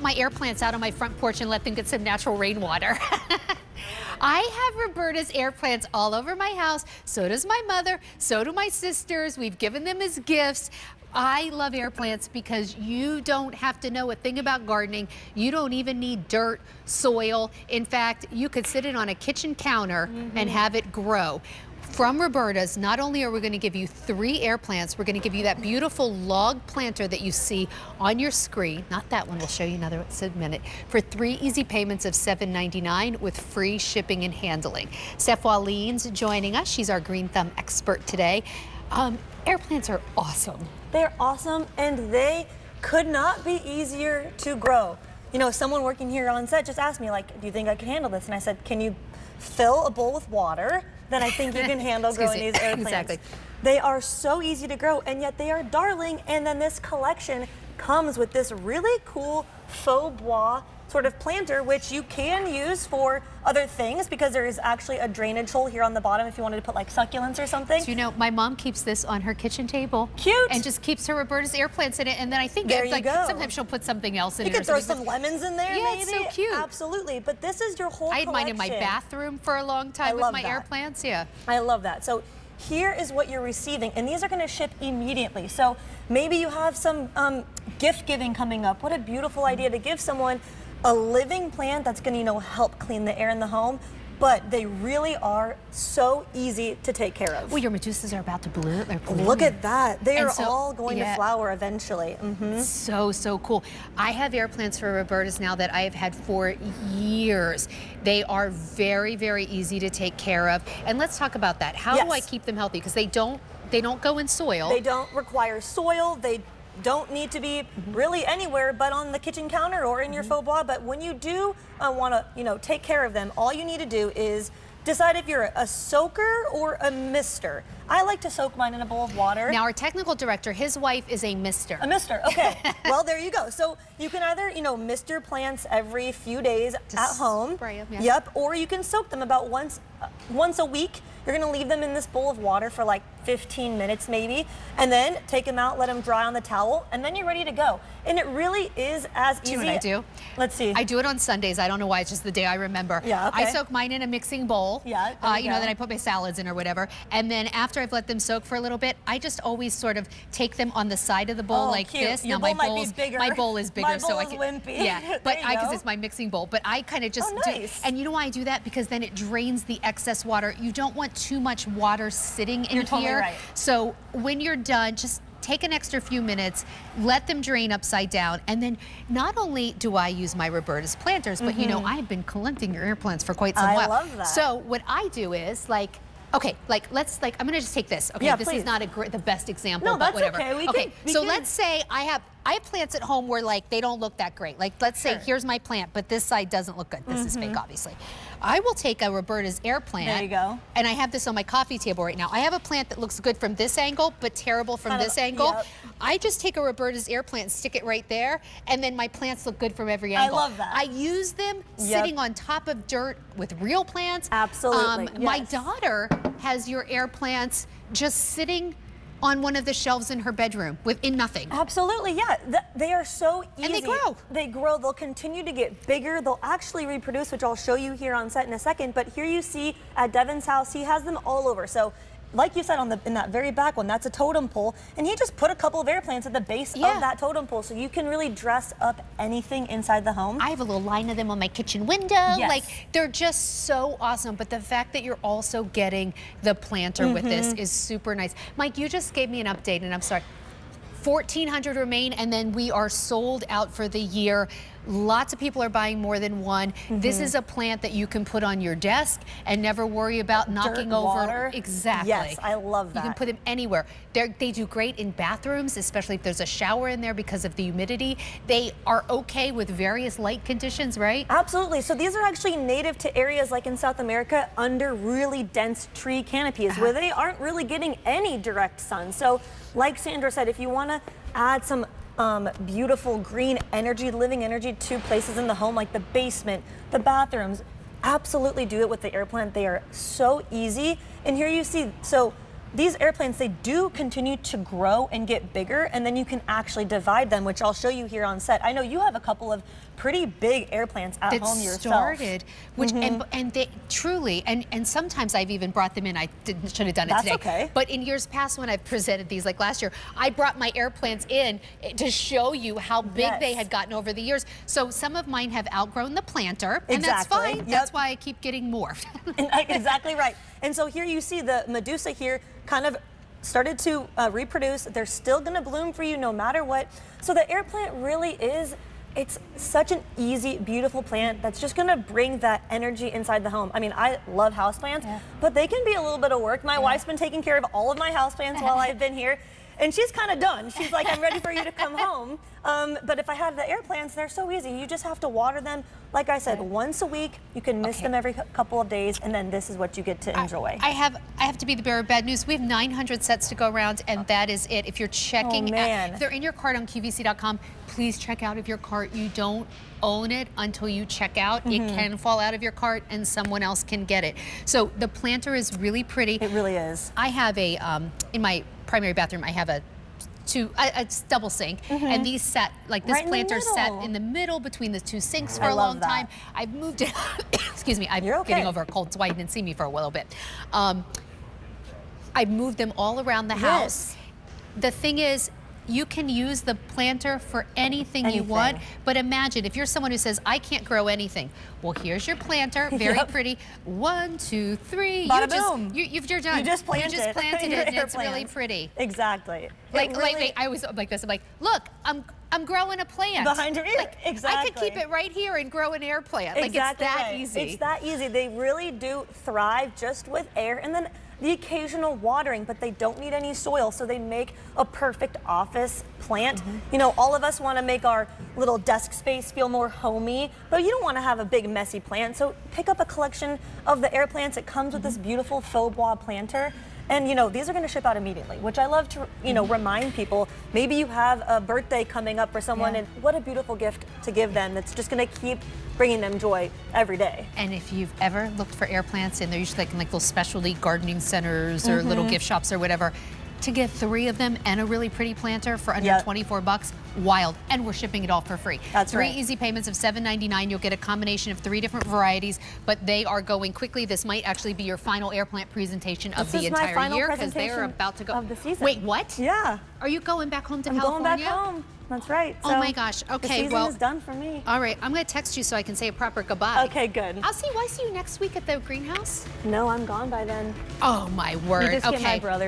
my air plants out on my front porch and let them get some natural rainwater. I have Roberta's air plants all over my house. So does my mother. So do my sisters. We've given them as gifts. I love air plants because you don't have to know a thing about gardening. You don't even need dirt, soil. In fact, you could sit it on a kitchen counter and have it grow. From Roberta's, not only are we going to give you 3 air plants, we're going to give you that beautiful log planter that you see on your screen. Not that one, we'll show you another in a minute. For 3 easy payments of $7.99 with free shipping and handling. Steph Waleen's joining us. She's our green thumb expert today. Air plants are awesome. They're awesome, and they could not be easier to grow. You know, someone working here on set just asked me, like, do you think I can handle this? And I said, can you fill a bowl with water? Then I think you can handle growing these air plants. Exactly. They are so easy to grow, and yet they are darling. And then this collection comes with this really cool faux bois sort of planter, which you can use for other things because there is actually a drainage hole here on the bottom if you wanted to put like succulents or something. So, you know, my mom keeps this on her kitchen table. Cute. And just keeps her Roberta's air plants in it. And then I think there it's like, you go. sometimes she'll put something else in it. You could throw some lemons in there, yeah, maybe. It's so cute. Absolutely. But this is your whole collection. I had mine in my bathroom for a long time with my air plants. Yeah. I love that. So here is what you're receiving, and these are going to ship immediately. So maybe you have some gift giving coming up. What a beautiful idea to give someone a living plant that's going to, you know, help clean the air in the home. But they really are so easy to take care of. Well, your medusas are about to bloom. Look at that. They are so, all going to flower eventually. So cool. I have air plants for Roberta's now that I have had for years. They are very, very easy to take care of. And let's talk about that. How do I keep them healthy? Because they don't go in soil. They don't require soil. They don't need to be really anywhere but on the kitchen counter or in your faux bois. But when you do want to, you know, take care of them, all you need to do is decide if you're a soaker or a mister. I like to soak mine in a bowl of water. Now, our technical director, his wife is a mister. A mister, okay. Well, there you go. So you can either, you know, mister plants every few days at home. Spray them, Yep, or you can soak them about once a week. You're gonna leave them in this bowl of water for like 15 minutes maybe, and then take them out, let them dry on the towel, and then you're ready to go. And it really is as easy. Do you know what I do? Let's see. I do it on Sundays. I don't know why, it's just the day I remember. Yeah, okay. I soak mine in a mixing bowl. Yeah, you know, then I put my salads in or whatever. And then after I've let them soak for a little bit, I just always sort of take them on the side of the bowl like this. Your now bowl might be bigger. My bowl is bigger, my bowl so I is can. wimpy. Yeah, but because it's my mixing bowl. But I kind of just do. And you know why I do that? Because then it drains the excess water. You don't want too much water sitting in You're here. totally right. So when you're done, just take an extra few minutes, let them drain upside down, and then not only do I use my Roberta's planters, but you know, I've been collecting your air plants for quite some while. I love that. So what I do is okay, I'm gonna just take this. Okay, yeah, this please. is not the best example, no, but that's whatever. Okay. So let's say I have plants at home where like they don't look that great. Like let's say here's my plant, but this side doesn't look good. This is fake, obviously. I will take a Roberta's air plant. There you go. And I have this on my coffee table right now. I have a plant that looks good from this angle, but terrible from this angle. Yep. I just take a Roberta's air plant and stick it right there, and then my plants look good from every angle. I love that. I use them sitting on top of dirt with real plants. Absolutely. My daughter has your air plants just sitting on one of the shelves in her bedroom in nothing. Absolutely, yeah. They are so easy. And they grow. They grow. They'll continue to get bigger. They'll actually reproduce, which I'll show you here on set in a second. But here you see at Devin's house, he has them all over. So like you said in that very back one, that's a totem pole. And he just put a couple of air plants at the base of that totem pole. So you can really dress up anything inside the home. I have a little line of them on my kitchen window. Yes. Like, they're just so awesome. But the fact that you're also getting the planter with this is super nice. Mike, you just gave me an update, and I'm sorry. 1,400 remain, and then we are sold out for the year. Lots of people are buying more than one. This is a plant that you can put on your desk and never worry about knocking over. Water. Exactly. Yes, I love that. You can put them anywhere. They do great in bathrooms, especially if there's a shower in there because of the humidity. They are okay with various light conditions, right? Absolutely. So these are actually native to areas like in South America under really dense tree canopies where they aren't really getting any direct sun. So like Sandra said, if you want to add some beautiful green energy, living energy to places in the home like the basement, the bathrooms, absolutely do it with the air plant. They are so easy. And here you see, so these air plants, they do continue to grow and get bigger, and then you can actually divide them, which I'll show you here on set. I know you have a couple of pretty big air plants at home yourself. Started, which and they truly, and sometimes I've even brought them in. I should have done it today. That's okay. But in years past, when I've presented these, like last year, I brought my air plants in to show you how big they had gotten over the years. So some of mine have outgrown the planter, and that's fine. Yep. That's why I keep getting more. Exactly right. And so here you see the Medusa here kind of started to reproduce. They're still going to bloom for you no matter what. So the air plant really is, it's such an easy, beautiful plant that's just going to bring that energy inside the home. I mean, I love houseplants, but they can be a little bit of work. My wife's been taking care of all of my houseplants while I've been here. And she's kind of done. She's like, I'm ready for you to come home. But if I have the air plants, they're so easy. You just have to water them. Like I said, once a week. You can mist them every couple of days, and then this is what you get to enjoy. I have to be the bearer of bad news. We have 900 sets to go around, and that is it. If you're checking, if they're in your cart on QVC.com, please check out of your cart. You don't own it until you check out. It can fall out of your cart, and someone else can get it. So the planter is really pretty. It really is. I have a in my primary bathroom, I have a double sink, and these set, like this planter sat in the middle between the two sinks for a long time. I've moved it, excuse me, I'm getting over a cold, so why you didn't see me for a little bit. I've moved them all around the house. The thing is, you can use the planter for anything you want, but imagine if you're someone who says, I can't grow anything. Well, here's your planter, very pretty. 1, 2, 3. Bada boom. You're done. You just planted, it, and it's really pretty. Exactly. Like I always like this. I'm like, look, I'm growing a plant behind your ear. Like, exactly. I could keep it right here and grow an air plant. Like it's that easy. It's that easy. They really do thrive just with air, and then the occasional watering, but they don't need any soil, so they make a perfect office plant. You know, all of us want to make our little desk space feel more homey, but you don't want to have a big messy plant, so pick up a collection of the air plants. It comes with this beautiful faux bois planter. And you know, these are going to ship out immediately, which I love to, you know, remind people. Maybe you have a birthday coming up for someone, and what a beautiful gift to give them that's just going to keep bringing them joy every day. And if you've ever looked for air plants, and they're usually like in like those specialty gardening centers or little gift shops or whatever, to get 3 of them and a really pretty planter for under 24 bucks, wild. And we're shipping it all for free. That's 3 right. easy payments of $7.99. You'll get a combination of 3 different varieties, but they are going quickly. This might actually be your final air plant presentation of the entire year, because they are about to go. Of the season. Wait, what? Yeah. Are you going back home to I'm California? going back home. That's right. Oh my gosh. Okay, the season well, is done for me. All right, I'm going to text you so I can say a proper goodbye. Okay, good. Will I see you next week at the greenhouse? No, I'm gone by then. Oh my word. You just get my brothers.